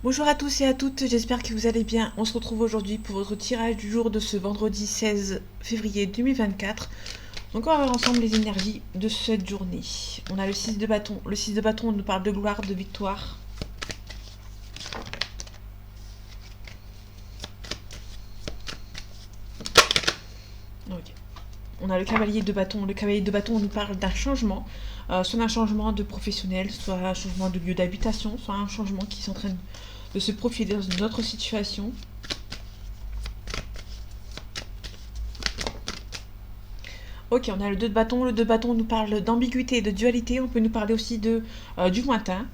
Bonjour à tous et à toutes, j'espère que vous allez bien. On se retrouve aujourd'hui pour votre tirage du jour de ce vendredi 16 février 2024. Donc on va voir ensemble les énergies de cette journée. On a le 6 de bâton. Le 6 de bâton, on nous parle de gloire, de victoire. Ok. On a le cavalier de bâton. Le cavalier de bâton, on nous parle d'un changement. Soit un changement de professionnel, soit un changement de lieu d'habitation, soit un changement qui s'entraîne de se profiler dans une autre situation. Ok, on a le 2 de bâton. Le 2 de bâton nous parle d'ambiguïté et de dualité. On peut nous parler aussi du lointain.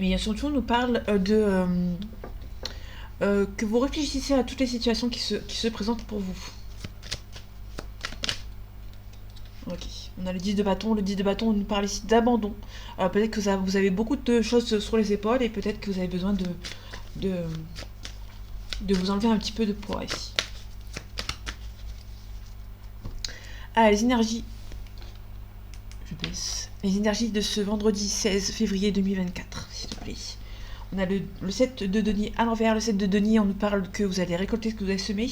Mais surtout, on nous parle que vous réfléchissez à toutes les situations qui se présentent pour vous. Ok, on a le 10 de bâton. Le 10 de bâton, on nous parle ici d'abandon. Peut-être que vous avez beaucoup de choses sur les épaules et peut-être que vous avez besoin de, de vous enlever un petit peu de poids ici. Ah, les énergies. Je baisse. Les énergies de ce vendredi 16 février 2024, s'il te plaît. On a le 7 de denier à l'envers. Le 7 de denier, on nous parle que vous allez récolter ce que vous avez semé.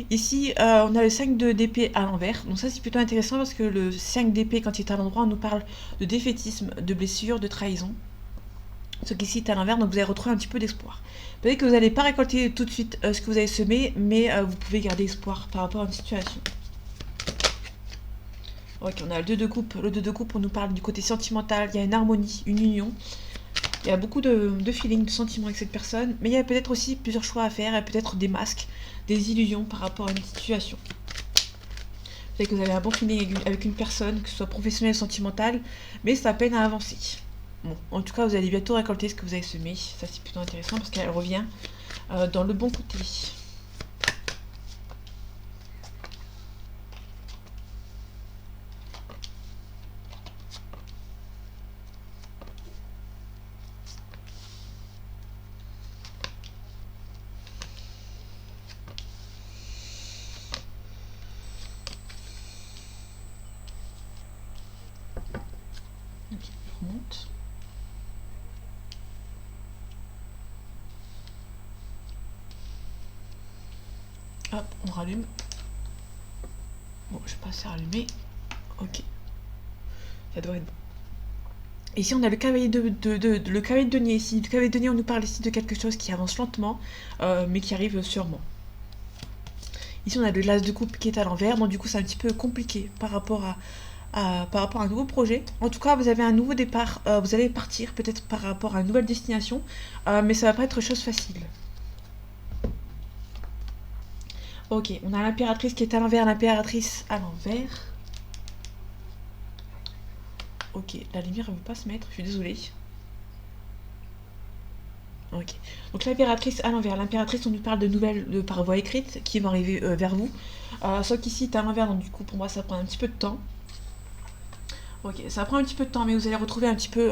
Ici, on a le 5 d'épée à l'envers. Donc ça, c'est plutôt intéressant parce que le 5 d'épée, quand il est à l'endroit, on nous parle de défaitisme, de blessure, de trahison. Ce qui ici est à l'envers, donc vous allez retrouver un petit peu d'espoir. Peut-être que vous n'allez pas récolter tout de suite ce que vous avez semé, mais vous pouvez garder espoir par rapport à une situation. Ok, on a le 2 de coupe. Le 2 de coupe, on nous parle du côté sentimental. Il y a une harmonie, une union. Il y a beaucoup de feeling, de sentiments avec cette personne, mais il y a peut-être aussi plusieurs choix à faire, et peut-être des masques, des illusions par rapport à une situation. Peut-être que vous avez un bon feeling avec une personne, que ce soit professionnelle ou sentimentale, mais ça peine à avancer. Bon, en tout cas, vous allez bientôt récolter ce que vous avez semé. Ça, c'est plutôt intéressant parce qu'elle revient dans le bon côté. Ok, on remonte. Hop, on rallume. Bon, je passe à rallumer. Ok, ça devrait être bon. Ici, on a le cavalier le cavalier de denier ici. Le cavalier de denier, on nous parle ici de quelque chose qui avance lentement, mais qui arrive sûrement. Ici, on a le l'as de coupe qui est à l'envers, donc du coup, c'est un petit peu compliqué par rapport à un nouveau projet. En tout cas, vous avez un nouveau départ, vous allez partir peut-être par rapport à une nouvelle destination, mais ça va pas être chose facile. Ok, on a l'impératrice qui est à l'envers, l'impératrice à l'envers. Ok, la lumière ne veut pas se mettre, je suis désolée. Ok, donc l'impératrice à l'envers. L'impératrice, on nous parle de nouvelles par voie écrite qui vont arriver vers vous. Sauf qu'ici, c'est à l'envers, donc du coup, pour moi, ça prend un petit peu de temps. Ok, ça prend un petit peu de temps, mais vous allez retrouver un petit peu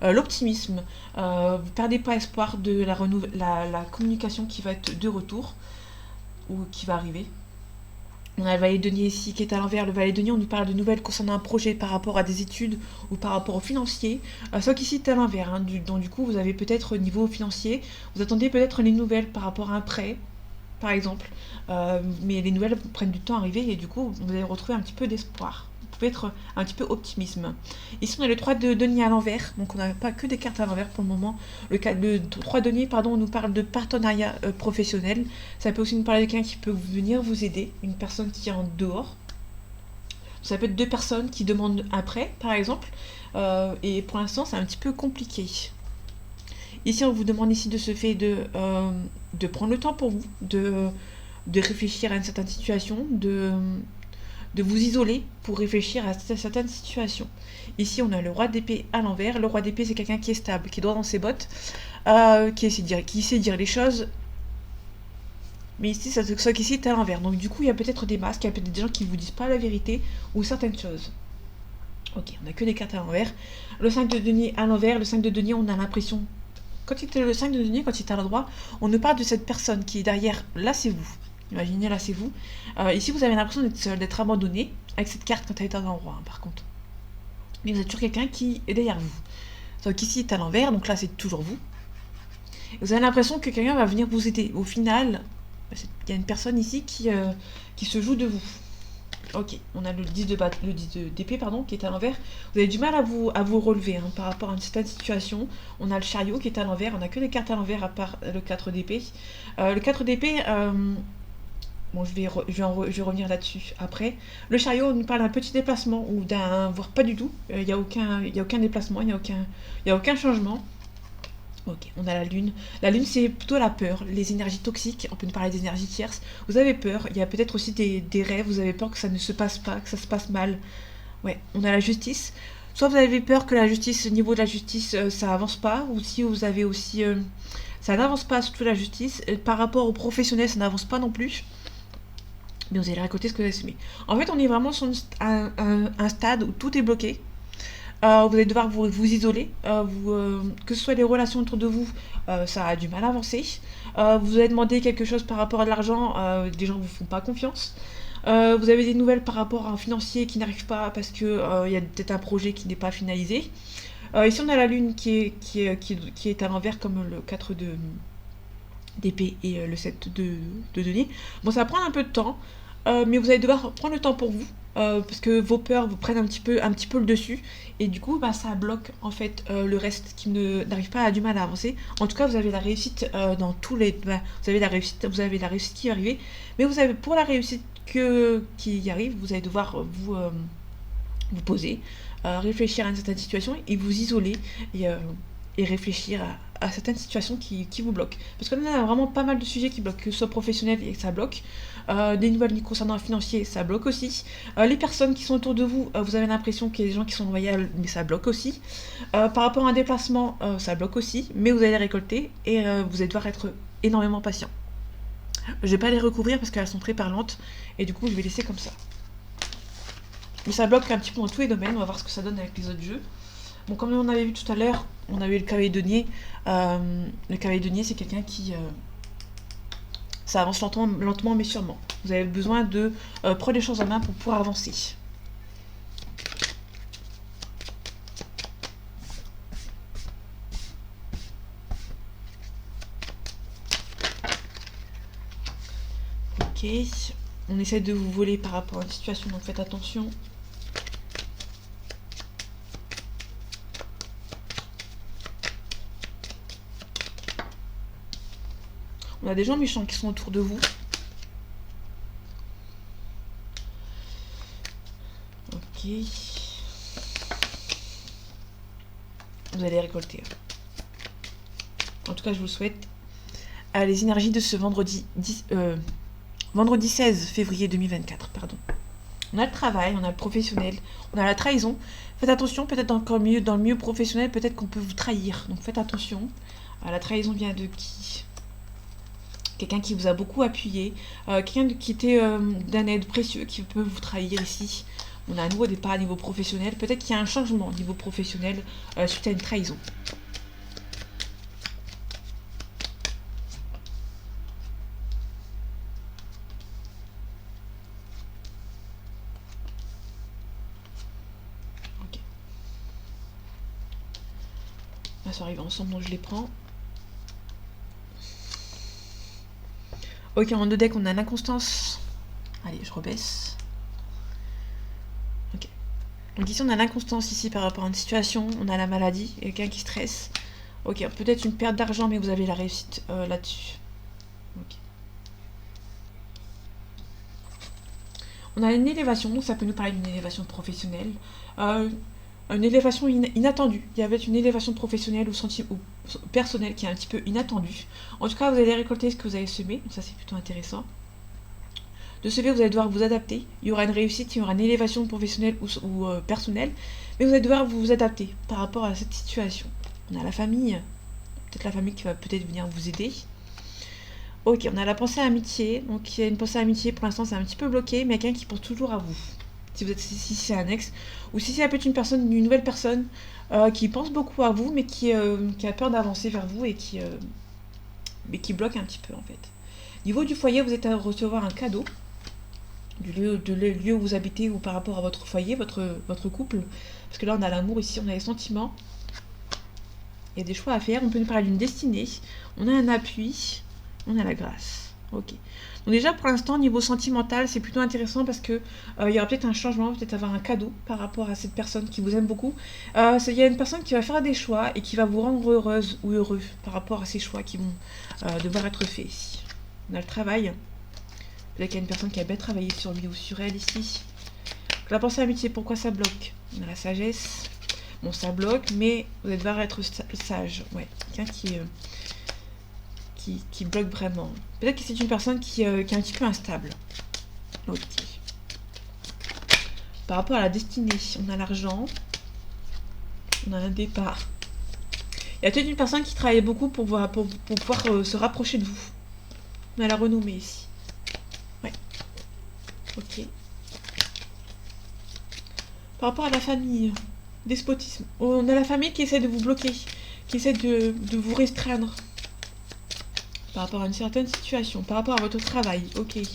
l'optimisme. Vous perdez pas espoir de la communication qui va être de retour ou qui va arriver. On a le valet de denier ici qui est à l'envers. Le valet de denier, on nous parle de nouvelles concernant un projet par rapport à des études ou par rapport au financier. Sauf qu'ici, c'est à l'envers. Hein. Donc du coup, vous avez peut-être au niveau financier, vous attendez peut-être les nouvelles par rapport à un prêt, par exemple. Mais les nouvelles prennent du temps à arriver et du coup, vous allez retrouver un petit peu d'espoir. Vous pouvez être un petit peu optimisme. Ici, on a le 3 de denier à l'envers, donc on n'a pas que des cartes à l'envers pour le moment. Le 3 denier, pardon, on nous parle de partenariat professionnel. Ça peut aussi nous parler de quelqu'un qui peut venir vous aider, une personne qui est en dehors. Ça peut être deux personnes qui demandent un prêt, par exemple, et pour l'instant, c'est un petit peu compliqué. Ici, on vous demande ici de ce fait de prendre le temps pour vous, de réfléchir à une certaine situation, de vous isoler pour réfléchir à certaines situations. Ici, on a le roi d'épée à l'envers. Le roi d'épée, c'est quelqu'un qui est stable, qui est droit dans ses bottes, qui sait dire les choses. Mais ici, ça qu'ici, c'est à l'envers. Donc, du coup, il y a peut-être des masques, il y a peut-être des gens qui ne vous disent pas la vérité ou certaines choses. Ok, on n'a que des cartes à l'envers. Le 5 de denier à l'envers. Le 5 de denier, on a l'impression. Quand il est le 5 de denier, quand il est à l'endroit, on nous parle de cette personne qui est derrière. Là, c'est vous. Imaginez, là, c'est vous. Ici, vous avez l'impression d'être seul, d'être abandonné avec cette carte quand elle est à l'endroit, hein, par contre. Mais vous êtes toujours quelqu'un qui est derrière vous. Donc ici, c'est à l'envers, donc là, c'est toujours vous. Et vous avez l'impression que quelqu'un va venir vous aider. Au final, il y a une personne ici qui se joue de vous. Ok, on a le 10 d'épée pardon, qui est à l'envers. Vous avez du mal à vous relever par rapport à une certaine situation. On a le chariot qui est à l'envers. On n'a que des cartes à l'envers à part le 4 d'épée. Le 4 d'épée, bon, je vais revenir là-dessus après. Le chariot, on nous parle d'un petit déplacement ou voire pas du tout. Il n'y a aucun déplacement, il n'y a aucun changement. Ok, on a la lune. La lune, c'est plutôt la peur, les énergies toxiques. On peut nous parler des énergies tierces. Vous avez peur. Il y a peut-être aussi des rêves. Vous avez peur que ça ne se passe pas, que ça se passe mal. Ouais, on a la justice. Soit vous avez peur que la justice, au niveau de la justice, ça avance pas. Ou si vous avez aussi... ça n'avance pas, surtout la justice. Par rapport aux professionnels, ça n'avance pas non plus. Mais vous allez récolter ce que vous avez semé. En fait, on est vraiment sur un stade où tout est bloqué. Vous allez devoir vous isoler, que ce soit les relations autour de vous, ça a du mal à avancer. Vous avez demandé quelque chose par rapport à de l'argent, des gens ne vous font pas confiance. Vous avez des nouvelles par rapport à un financier qui n'arrive pas parce qu'il y a peut-être un projet qui n'est pas finalisé. Ici on a la lune qui est à l'envers comme le 4 d'épée et le 7 de denier. Bon, ça va prendre un peu de temps, mais vous allez devoir prendre le temps pour vous. Parce que vos peurs vous prennent un petit peu le dessus et du coup ça bloque en fait le reste qui n'arrive pas à du mal à avancer. En tout cas vous avez la réussite dans tous les vous avez la réussite qui va arriver, mais vous avez pour la réussite qui y arrive, vous allez devoir vous poser, réfléchir à une certaine situation et vous isoler et réfléchir à certaines situations qui vous bloquent. Parce que là, on a vraiment pas mal de sujets qui bloquent, que ce soit professionnel et que ça bloque. Des nouvelles concernant le financier, ça bloque aussi. Les personnes qui sont autour de vous, vous avez l'impression qu'il y a des gens qui sont loyaux, mais ça bloque aussi. Par rapport à un déplacement, ça bloque aussi, mais vous allez les récolter et vous allez devoir être énormément patient. Je vais pas les recouvrir parce qu'elles sont très parlantes et du coup je vais laisser comme ça. Mais ça bloque un petit peu dans tous les domaines, on va voir ce que ça donne avec les autres jeux. Bon, comme on avait vu tout à l'heure, on avait le cavalier denier. Le cavalier denier, c'est quelqu'un qui... ça avance lentement mais sûrement. Vous avez besoin de prendre les choses en main pour pouvoir avancer. Ok. On essaie de vous voler par rapport à une situation, donc faites attention. On a des gens méchants qui sont autour de vous. Ok. Vous allez récolter. En tout cas, je vous le souhaite. Les énergies de ce vendredi 16 février 2024, pardon. On a le travail, on a le professionnel, on a la trahison. Faites attention, peut-être encore mieux dans le milieu professionnel, peut-être qu'on peut vous trahir. Donc faites attention. La trahison vient de qui ? Quelqu'un qui vous a beaucoup appuyé, quelqu'un qui était d'un aide précieux qui peut vous trahir ici. On a un nouveau départ à niveau professionnel. Peut-être qu'il y a un changement au niveau professionnel suite à une trahison. Ok. Là, ça arrive ensemble, donc je les prends. Ok, en 2 decks, on a l'inconstance. Allez, je rebaisse. Ok. Donc ici, on a l'inconstance ici par rapport à une situation. On a la maladie, quelqu'un qui stresse. Ok, peut-être une perte d'argent, mais vous avez la réussite là-dessus. Ok. On a une élévation, ça peut nous parler d'une élévation professionnelle. Une élévation inattendue. Il y avait une élévation professionnelle ou personnelle qui est un petit peu inattendue. En tout cas, vous allez récolter ce que vous avez semé, donc ça c'est plutôt intéressant. De ce fait, vous allez devoir vous adapter. Il y aura une réussite, il y aura une élévation professionnelle ou personnelle, mais vous allez devoir vous adapter par rapport à cette situation. On a la famille, peut-être la famille qui va peut-être venir vous aider. Ok, on a la pensée à amitié, donc il y a une pensée à amitié, pour l'instant c'est un petit peu bloqué, mais il y a quelqu'un qui pense toujours à vous. Si c'est un ex, ou si c'est peut-être une nouvelle personne qui pense beaucoup à vous, mais qui a peur d'avancer vers vous et mais qui bloque un petit peu en fait. Niveau du foyer, vous êtes à recevoir un cadeau du lieu où vous habitez ou par rapport à votre foyer, votre couple. Parce que là, on a l'amour, ici, on a les sentiments. Il y a des choix à faire. On peut nous parler d'une destinée. On a un appui. On a la grâce. Ok. Donc déjà, pour l'instant, niveau sentimental, c'est plutôt intéressant parce que il y aura peut-être un changement, peut-être avoir un cadeau par rapport à cette personne qui vous aime beaucoup. Il y a une personne qui va faire des choix et qui va vous rendre heureuse ou heureux par rapport à ces choix qui vont devoir être faits ici. On a le travail. Peut-être qu'il y a une personne qui a bien travaillé sur lui ou sur elle ici. La pensée amitié, pourquoi ça bloque? On a la sagesse. Bon, ça bloque, mais vous allez devoir être sage. Ouais, quelqu'un qui bloque vraiment. Peut-être que c'est une personne qui est un petit peu instable. Ok. Par rapport à la destinée, on a l'argent. On a un départ. Il y a peut-être une personne qui travaille beaucoup pour pouvoir se rapprocher de vous. On a la renommée ici. Ouais. Ok. Par rapport à la famille, despotisme. On a la famille qui essaie de vous bloquer, qui essaie de vous restreindre. Par rapport à une certaine situation, par rapport à votre travail, ok. Il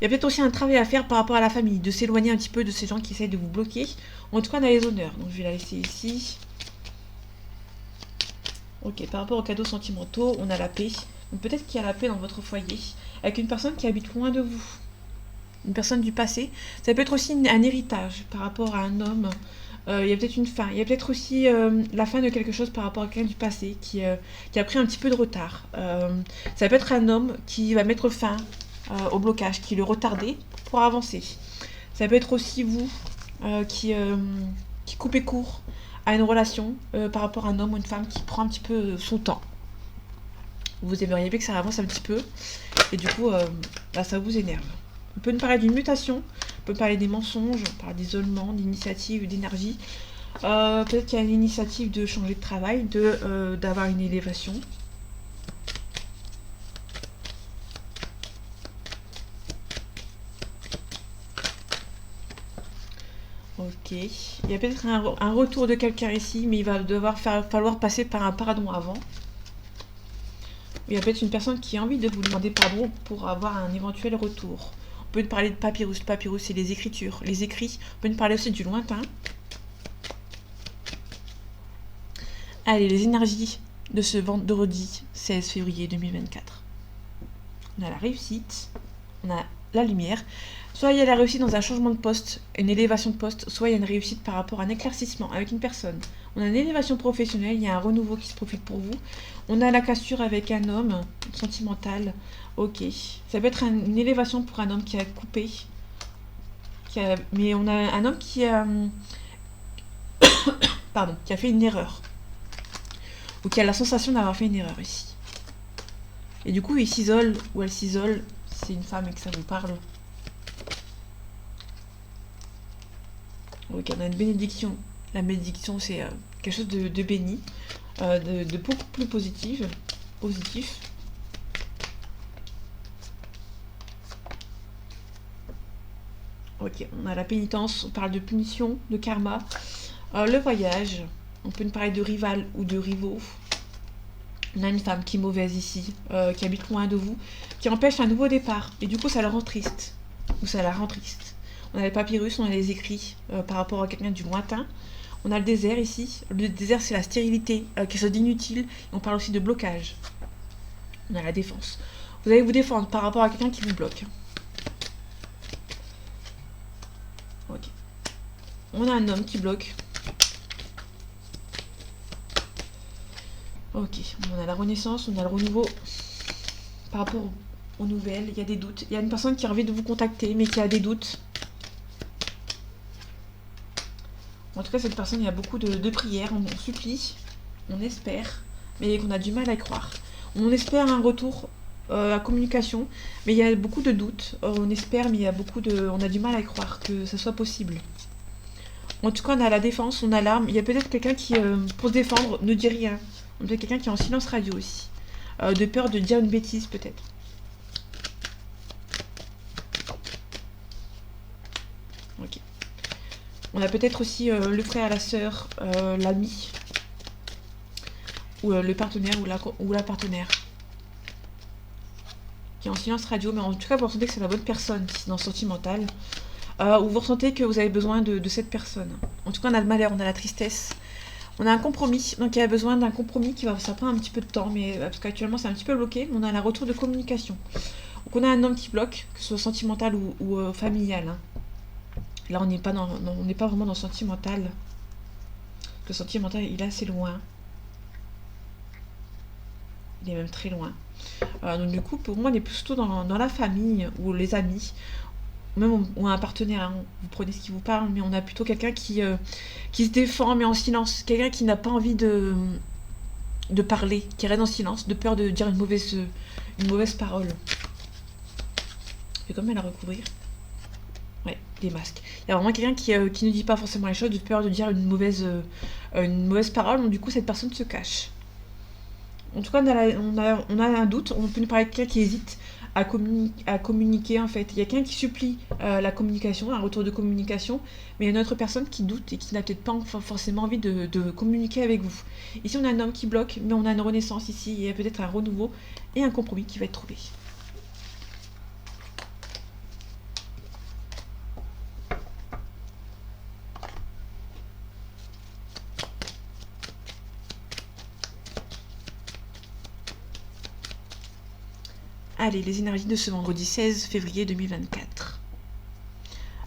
y a peut-être aussi un travail à faire par rapport à la famille, de s'éloigner un petit peu de ces gens qui essayent de vous bloquer. En tout cas, on a les honneurs, donc je vais la laisser ici. Ok, par rapport aux cadeaux sentimentaux, on a la paix. Donc peut-être qu'il y a la paix dans votre foyer, avec une personne qui habite loin de vous. Une personne du passé. Ça peut être aussi un héritage par rapport à un homme. Il y a peut-être une fin. Il y a peut-être aussi la fin de quelque chose par rapport à quelqu'un du passé qui a pris un petit peu de retard. Ça peut être un homme qui va mettre fin au blocage, qui le retardait pour avancer. Ça peut être aussi vous qui coupez court à une relation par rapport à un homme ou une femme qui prend un petit peu son temps. Vous aimeriez bien que ça avance un petit peu et du coup ça vous énerve. On peut nous parler d'une mutation, on peut parler des mensonges, on parle d'isolement, d'initiative, d'énergie. Peut-être qu'il y a une initiative de changer de travail, d'avoir une élévation. Ok. Il y a peut-être un retour de quelqu'un ici, mais il va falloir passer par un pardon avant. Il y a peut-être une personne qui a envie de vous demander pardon pour avoir un éventuel retour. On peut nous parler de papyrus. Le papyrus, c'est les écritures, les écrits. On peut nous parler aussi du lointain. Allez, les énergies de ce vendredi 16 février 2024. On a la réussite, on a la lumière. Soit il y a la réussite dans un changement de poste, une élévation de poste, soit il y a une réussite par rapport à un éclaircissement avec une personne. On a une élévation professionnelle, il y a un renouveau qui se profile pour vous. On a la cassure avec un homme sentimental. Ok, ça peut être une élévation pour un homme qui a coupé. Mais on a un homme qui a... Pardon, qui a fait une erreur. Ou qui a la sensation d'avoir fait une erreur ici. Et du coup, il s'isole ou elle s'isole. C'est une femme et que ça vous parle. Ok, on a une bénédiction. La bénédiction, c'est quelque chose de béni, de beaucoup plus positif. Ok, on a la pénitence, on parle de punition, de karma. Le voyage, on peut nous parler de rival ou de rivaux. On a une femme qui est mauvaise ici, qui habite loin de vous, qui empêche un nouveau départ. Et du coup, ça la rend triste. Ou ça la rend triste. On a les papyrus, on a les écrits par rapport à quelqu'un du lointain. On a le désert ici. Le désert, c'est la stérilité, quelque chose d'inutile. On parle aussi de blocage. On a la défense. Vous allez vous défendre par rapport à quelqu'un qui vous bloque. Ok. On a un homme qui bloque. Ok. On a la renaissance, on a le renouveau. Par rapport aux nouvelles, il y a des doutes. Il y a une personne qui a envie de vous contacter, mais qui a des doutes. En tout cas, cette personne, il y a beaucoup de prières, on supplie, on espère, mais qu'on a du mal à y croire. On espère un retour à communication, mais il y a beaucoup de doutes. On espère, mais on a du mal à y croire que ça soit possible. En tout cas, on a la défense, on a l'arme. Il y a peut-être quelqu'un qui, pour se défendre, ne dit rien. On a peut-être quelqu'un qui est en silence radio aussi. De peur de dire une bêtise, peut-être. Ok. On a peut-être aussi le frère, la sœur, l'ami, ou le partenaire ou la partenaire qui est en silence radio, mais en tout cas vous ressentez que c'est la bonne personne si c'est dans le sentimental, ou vous ressentez que vous avez besoin de cette personne. En tout cas on a le malheur, on a la tristesse, On a un compromis, donc il y a besoin d'un compromis ça prend un petit peu de temps, mais parce qu'actuellement c'est un petit peu bloqué, mais on a un retour de communication. Donc on a un homme qui bloque, que ce soit sentimental ou familial. Hein. Là on n'est pas on n'est pas vraiment dans le sentimental. Le sentimental il est assez loin. Il est même très loin. Donc du coup pour moi on est plutôt dans la famille ou les amis. Même on a un partenaire, hein, vous prenez ce qui vous parle, mais on a plutôt quelqu'un qui se défend mais en silence. Quelqu'un qui n'a pas envie de parler, qui reste en silence, de peur de dire une mauvaise parole. C'est comme elle à recouvrir. Ouais, des masques. Il y a vraiment quelqu'un qui ne dit pas forcément les choses, de peur de dire une mauvaise parole, donc du coup cette personne se cache. En tout cas, on a un doute, on peut nous parler de quelqu'un qui hésite à communiquer en fait. Il y a quelqu'un qui supplie la communication, un retour de communication, mais il y a une autre personne qui doute et qui n'a peut-être pas forcément envie de communiquer avec vous. Ici, on a un homme qui bloque, mais on a une renaissance ici, il y a peut-être un renouveau et un compromis qui va être trouvé. Allez, les énergies de ce vendredi 16 février 2024.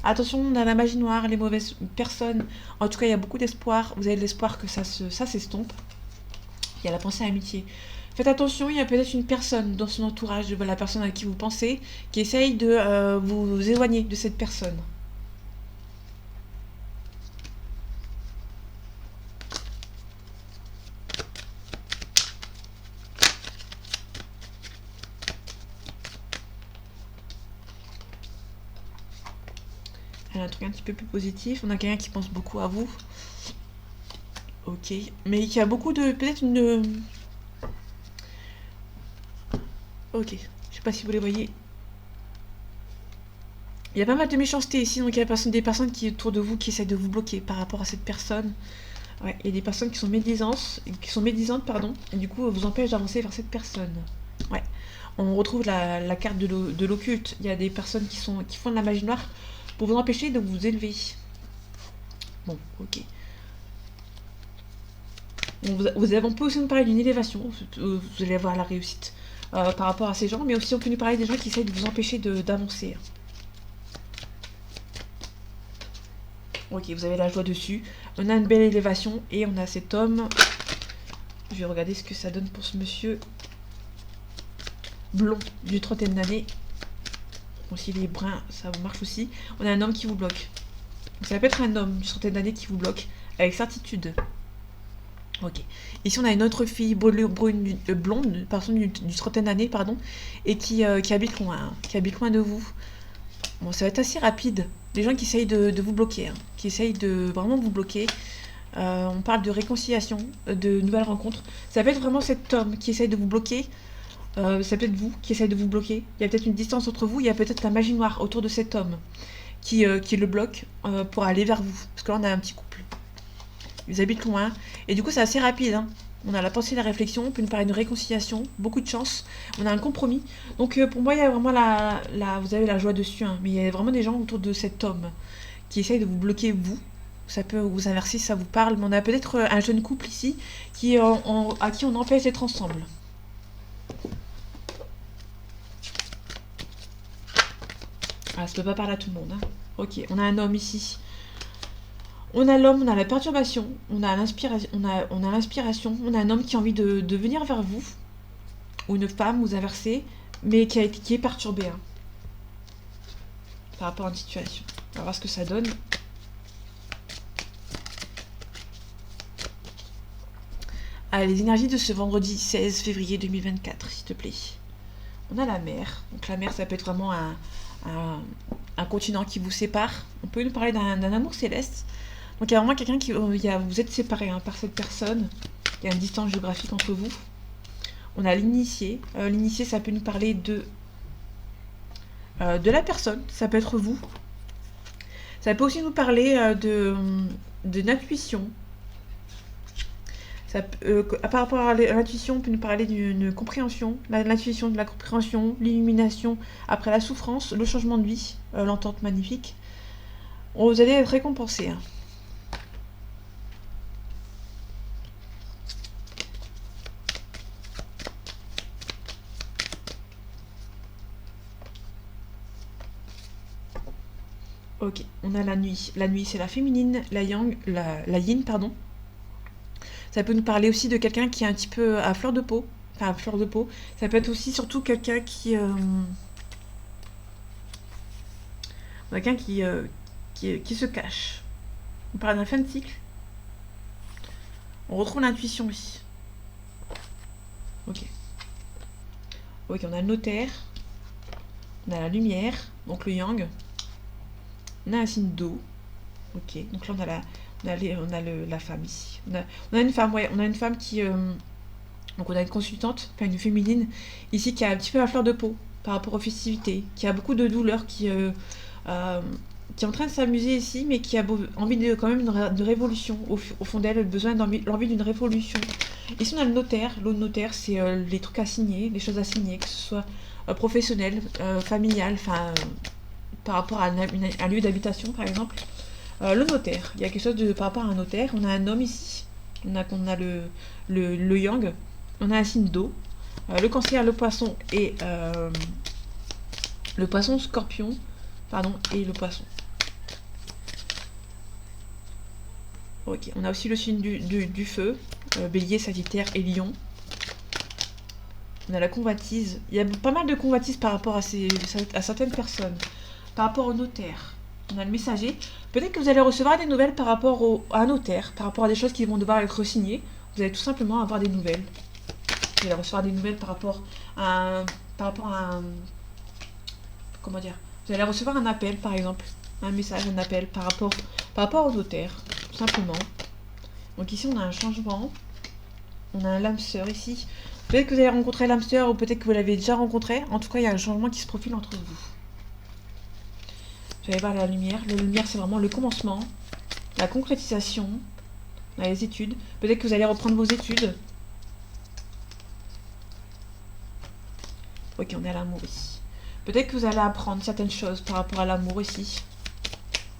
Attention, on a la magie noire, les mauvaises personnes. En tout cas, il y a beaucoup d'espoir. Vous avez de l'espoir que ça s'estompe. Il y a la pensée à l'amitié. Faites attention, il y a peut-être une personne dans son entourage, de la personne à qui vous pensez, qui essaye de vous éloigner de cette personne. Un truc un petit peu plus positif. On a quelqu'un qui pense beaucoup à vous. Ok. Mais qui a beaucoup de... Peut-être une... Ok. Je sais pas si vous les voyez. Il y a pas mal de méchanceté ici. Donc il y a des personnes qui autour de vous qui essaient de vous bloquer par rapport à cette personne. Ouais. Il y a des personnes qui sont médisantes, pardon. Et du coup, vous empêchent d'avancer vers cette personne. Ouais. On retrouve la carte de l'occulte. Il y a des personnes qui font de la magie noire pour vous empêcher de vous élever. Bon, ok. On peut aussi nous parler d'une élévation. Vous allez avoir la réussite par rapport à ces gens, mais aussi on peut nous parler des gens qui essayent de vous empêcher d'avancer. Ok, vous avez la joie dessus. On a une belle élévation et on a cet homme. Je vais regarder ce que ça donne pour ce monsieur blond d'une trentaine d'années. Bon, s'il est brun, ça vous marche aussi. On a un homme qui vous bloque. Donc, ça peut être un homme d'une trentaine d'années qui vous bloque, avec certitude. Ok. Ici, on a une autre fille blonde, une personne d'une trentaine d'années, pardon, et qui habite loin, hein, qui habite loin de vous. Bon, ça va être assez rapide. Des gens qui essayent de vous bloquer, hein, qui essayent de vraiment vous bloquer. On parle de réconciliation, de nouvelles rencontres. Ça peut être vraiment cet homme qui essaye de vous bloquer. Ça peut être vous qui essayez de vous bloquer. Il y a peut-être une distance entre vous. Il y a peut-être la magie noire autour de cet homme qui le bloque pour aller vers vous. Parce que là, on a un petit couple. Ils habitent loin. Et du coup, c'est assez rapide. Hein. On a la pensée et la réflexion. On peut nous parler de réconciliation. Beaucoup de chance. On a un compromis. Donc, pour moi, il y a vraiment vous avez la joie dessus. Hein. Mais il y a vraiment des gens autour de cet homme qui essayent de vous bloquer, vous. Ça peut vous inverser si ça vous parle. Mais on a peut-être un jeune couple ici à qui on empêche d'être ensemble. Ah, ça peut pas parler à tout le monde. Hein. Ok, on a un homme ici. On a l'homme, on a la perturbation, on a l'inspiration, on a un homme qui a envie de venir vers vous, ou une femme, vous inversez, mais qui est perturbé hein, par rapport à une situation. On va voir ce que ça donne. Allez, les énergies de ce vendredi 16 février 2024, s'il te plaît. On a la mer. Donc la mer, ça peut être vraiment un continent qui vous sépare. On peut nous parler d'un amour céleste. Donc il y a vraiment quelqu'un vous êtes séparés hein, par cette personne. Il y a une distance géographique entre vous. On a l'initié. L'initié, ça peut nous parler de la personne. Ça peut être vous. Ça peut aussi nous parler de l'intuition. Par rapport à l'intuition, on peut nous parler d'une compréhension, l'intuition, de la compréhension, l'illumination après la souffrance, le changement de vie, l'entente magnifique. Vous allez être récompensé. Hein. Ok, on a la nuit. La nuit, c'est la féminine, la yang, la yin, pardon. Ça peut nous parler aussi de quelqu'un qui est un petit peu à fleur de peau. Enfin, à fleur de peau. Ça peut être aussi surtout quelqu'un qui se cache. On parle d'un fin de cycle. On retrouve l'intuition ici. Ok. Ok, on a le notaire. On a la lumière, donc le yang. On a un signe d'eau. Ok, donc là on a la femme ici. On a une femme, ouais, on a une femme qui. Donc on a une consultante, enfin une féminine, ici qui a un petit peu la fleur de peau par rapport aux festivités, qui a beaucoup de douleurs, qui est en train de s'amuser ici, mais qui a envie de quand même de révolution. Au fond d'elle, l'envie d'une révolution. Ici on a le notaire. Le notaire, c'est les trucs à signer, les choses à signer, que ce soit professionnel, familial, enfin par rapport à un lieu d'habitation par exemple. Le notaire, il y a quelque chose par rapport à un notaire. On a un homme ici, on a le yang, on a un signe d'eau, le cancer, le poisson et le poisson scorpion, pardon, et le poisson. Ok, on a aussi le signe du feu, bélier, sagittaire et lion. On a la convoitise. Il y a pas mal de convoitises par rapport à certaines personnes. Par rapport au notaire, on a le messager. Peut-être que vous allez recevoir des nouvelles par rapport à un notaire, par rapport à des choses qui vont devoir être signées. Vous allez tout simplement avoir des nouvelles. Vous allez recevoir des nouvelles par rapport à comment dire, vous allez recevoir un appel par exemple, un message, un appel par rapport au notaire, tout simplement. Donc ici on a un changement, on a un l'âme sœur ici. Peut-être que vous allez rencontrer l'âme sœur ou peut-être que vous l'avez déjà rencontré. En tout cas, il y a un changement qui se profile entre vous. Vous allez voir la lumière. La lumière, c'est vraiment le commencement, la concrétisation, les études. Peut-être que vous allez reprendre vos études. Ok, on est à l'amour ici. Peut-être que vous allez apprendre certaines choses par rapport à l'amour ici.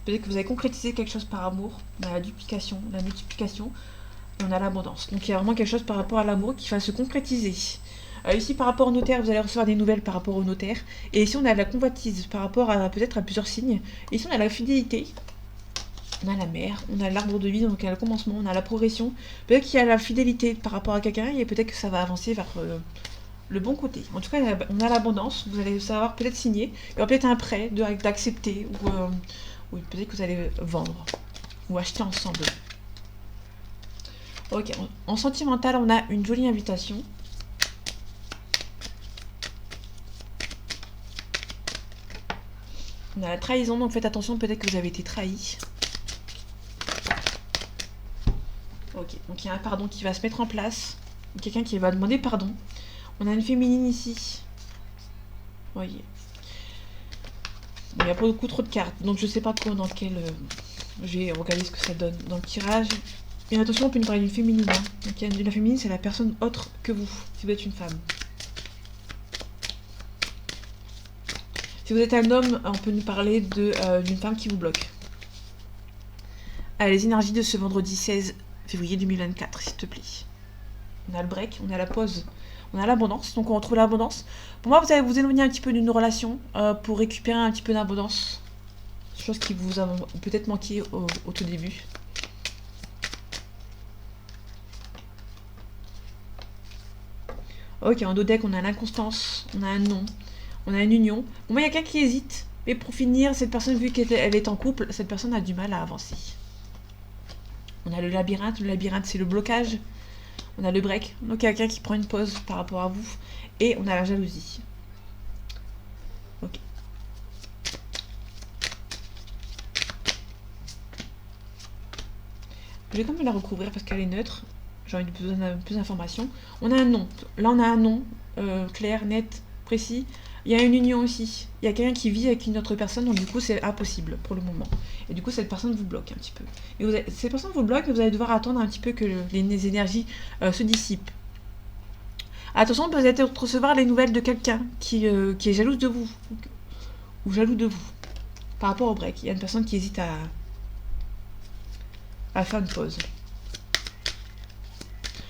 Peut-être que vous allez concrétiser quelque chose par amour. On a la duplication, la multiplication. Et on a l'abondance. Donc il y a vraiment quelque chose par rapport à l'amour qui va se concrétiser. Ici, par rapport au notaire, vous allez recevoir des nouvelles par rapport au notaire. Et ici, on a la convoitise par rapport à peut-être à plusieurs signes. Et ici, on a la fidélité. On a la mer, on a l'arbre de vie, donc il y a le commencement, on a la progression. Peut-être qu'il y a la fidélité par rapport à quelqu'un et peut-être que ça va avancer vers le bon côté. En tout cas, on a l'abondance. Vous allez savoir peut-être signer. Il y aura peut-être un prêt d'accepter ou peut-être que vous allez vendre ou acheter ensemble. Ok, en sentimental, on a une jolie invitation. On a la trahison, donc faites attention, peut-être que vous avez été trahi. Ok, donc il y a un pardon qui va se mettre en place. Quelqu'un qui va demander pardon. On a une féminine ici. Vous voyez. Bon, il n'y a pas beaucoup trop de cartes, donc je sais pas trop dans quel... je vais regarder ce que ça donne dans le tirage. Et attention, on peut nous parler d'une féminine. Hein. Donc, la féminine, c'est la personne autre que vous, si vous êtes une femme. Si vous êtes un homme, on peut nous parler d'une femme qui vous bloque. Allez, les énergies de ce vendredi 16 février 2024, s'il te plaît. On a le break, on a la pause, on a l'abondance, donc on retrouve l'abondance. Pour moi, vous allez vous éloigner un petit peu d'une relation pour récupérer un petit peu d'abondance. Chose qui vous a peut-être manqué au tout début. Ok, en dos deck, on a l'inconstance, on a un non, on a une union. Bon, moi, il y a quelqu'un qui hésite. Mais pour finir, cette personne, vu qu'elle est en couple, cette personne a du mal à avancer. On a le labyrinthe c'est le blocage. On a le break, donc il y a quelqu'un qui prend une pause par rapport à vous. Et on a la jalousie. Ok. Je vais quand même la recouvrir parce qu'elle est neutre. J'ai envie de besoin de plus d'informations. On a un nom. Là, on a un nom clair, net, précis. Il y a une union aussi. Il y a quelqu'un qui vit avec une autre personne, donc du coup, c'est impossible pour le moment. Et du coup, cette personne vous bloque un petit peu. Et cette personne vous bloque, et vous allez devoir attendre un petit peu que les énergies se dissipent. Attention, vous allez recevoir les nouvelles de quelqu'un qui est jalouse de vous. Ou jaloux de vous. Par rapport au break. Il y a une personne qui hésite à faire une pause.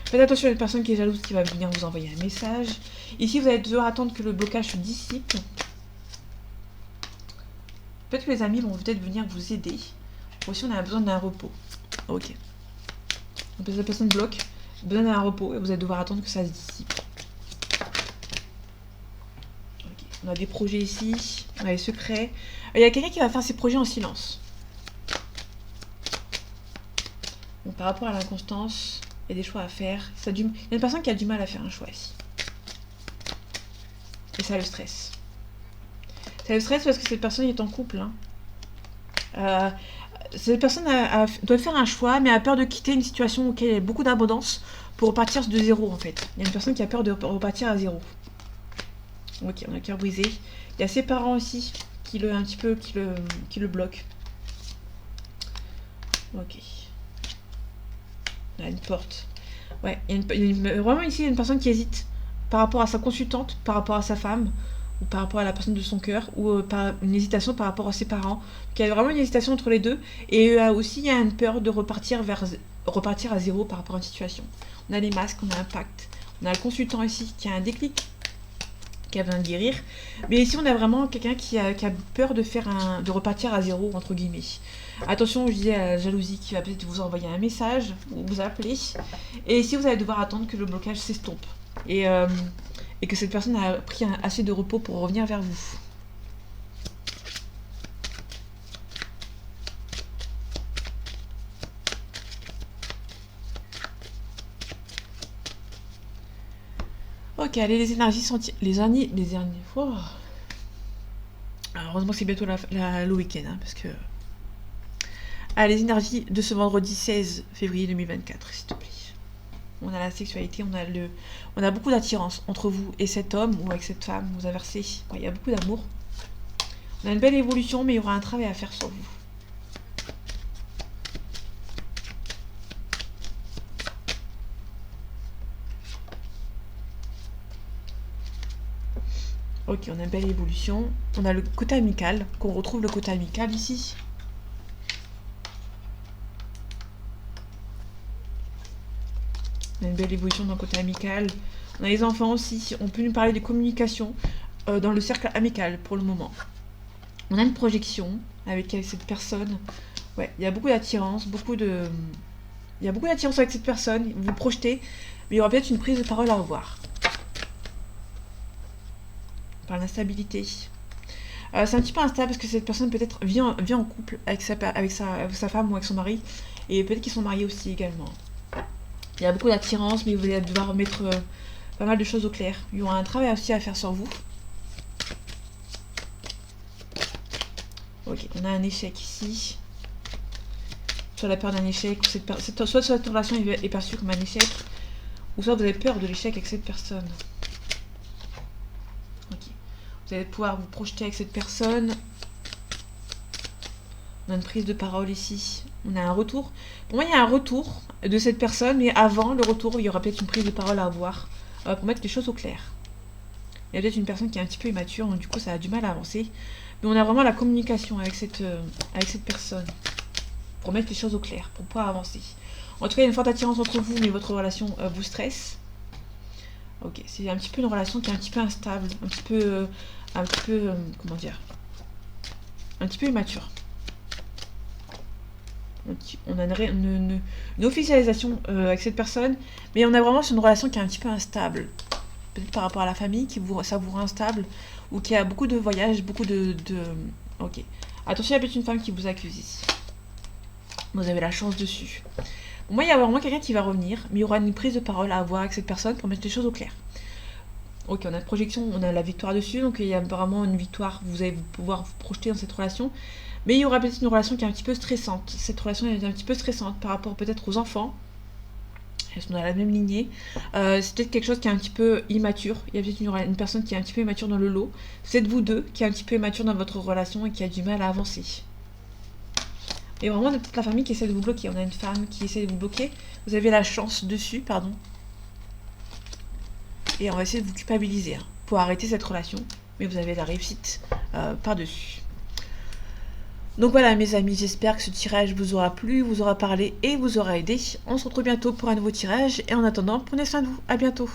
Faites attention à une personne qui est jalouse qui va venir vous envoyer un message. Ici, vous allez devoir attendre que le blocage se dissipe. Peut-être que les amis vont peut-être venir vous aider. Aussi, on a besoin d'un repos. Ok. Donc, la personne bloque, besoin d'un repos et vous allez devoir attendre que ça se dissipe. Okay. On a des projets ici, on a les secrets. Il y a quelqu'un qui va faire ses projets en silence. Bon, par rapport à l'inconstance, il y a des choix à faire. Il y a une personne qui a du mal à faire un choix ici. Et ça le stresse. Ça le stresse parce que cette personne est en couple. Hein. Cette personne doit faire un choix, mais a peur de quitter une situation où il y a beaucoup d'abondance pour repartir de zéro en fait. Il y a une personne qui a peur de repartir à zéro. Ok, on a le cœur brisé. Il y a ses parents aussi qui le bloquent. Ok. On a une porte. Ouais, vraiment ici, il y a une personne qui hésite par rapport à sa consultante, par rapport à sa femme, ou par rapport à la personne de son cœur, ou par une hésitation par rapport à ses parents. Donc, il y a vraiment une hésitation entre les deux. Et aussi, il y a une peur de repartir à zéro par rapport à une situation. On a les masques, on a un pacte. On a le consultant ici qui a un déclic, qui a besoin de guérir. Mais ici, on a vraiment quelqu'un qui a peur de repartir à zéro, entre guillemets. Attention, je disais à la jalousie qui va peut-être vous envoyer un message ou vous appeler. Et ici, vous allez devoir attendre que le blocage s'estompe. Et que cette personne a pris assez de repos pour revenir vers vous. Ok, allez, les énergies sont... Oh. Alors, heureusement que c'est bientôt le week-end, hein, parce que... Allez, les énergies de ce vendredi 16 février 2024, s'il te plaît. On a la sexualité, on a beaucoup d'attirance entre vous et cet homme ou avec cette femme, vous inversez. Il y a beaucoup d'amour. On a une belle évolution, mais il y aura un travail à faire sur vous. Ok, on a une belle évolution. On a le côté amical, qu'on retrouve le côté amical ici. On a une belle évolution dans le côté amical. On a les enfants aussi. On peut nous parler de communication dans le cercle amical pour le moment. On a une projection avec cette personne. Ouais, il y a beaucoup d'attirance, il y a beaucoup d'attirance avec cette personne. Vous vous projetez, mais il y aura peut-être une prise de parole à revoir. Par l'instabilité. C'est un petit peu instable parce que cette personne peut-être vit en couple avec sa femme ou avec son mari. Et peut-être qu'ils sont mariés aussi également. Il y a beaucoup d'attirance, mais vous allez devoir mettre pas mal de choses au clair. Il y aura un travail aussi à faire sur vous. Ok, on a un échec ici. Sur la peur d'un échec. Soit cette relation est perçue comme un échec, ou soit vous avez peur de l'échec avec cette personne. Ok. Vous allez pouvoir vous projeter avec cette personne. On a une prise de parole ici. On a un retour. Pour moi, il y a un retour de cette personne, mais avant le retour, il y aura peut-être une prise de parole à avoir pour mettre les choses au clair. Il y a peut-être une personne qui est un petit peu immature, donc du coup, ça a du mal à avancer. Mais on a vraiment la communication avec cette personne pour mettre les choses au clair, pour pouvoir avancer. En tout cas, il y a une forte attirance entre vous, mais votre relation vous stresse. Ok, c'est un petit peu une relation qui est un petit peu instable, un petit peu comment dire, un petit peu immature. On a une officialisation avec cette personne, mais on a vraiment une relation qui est un petit peu instable. Peut-être par rapport à la famille, ça vous rend instable, ou qui a beaucoup de voyages, Ok. Attention, il y a peut-être une femme qui vous accuse ici. Vous avez la chance dessus. Pour moi, il y a vraiment quelqu'un qui va revenir, mais il y aura une prise de parole à avoir avec cette personne pour mettre les choses au clair. Ok, on a une projection, on a la victoire dessus, donc il y a vraiment une victoire, vous allez pouvoir vous projeter dans cette relation. Mais il y aura peut-être une relation qui est un petit peu stressante. Cette relation est un petit peu stressante par rapport peut-être aux enfants. Elles sont dans la même lignée. C'est peut-être quelque chose qui est un petit peu immature. Il y a peut-être une personne qui est un petit peu immature dans le lot. C'est vous deux qui est un petit peu immature dans votre relation et qui a du mal à avancer. Et vraiment, de toute la famille qui essaie de vous bloquer. On a une femme qui essaie de vous bloquer. Vous avez la chance dessus, pardon. Et on va essayer de vous culpabiliser pour arrêter cette relation. Mais vous avez la réussite par-dessus. Donc voilà mes amis, j'espère que ce tirage vous aura plu, vous aura parlé et vous aura aidé. On se retrouve bientôt pour un nouveau tirage et en attendant, prenez soin de vous, à bientôt.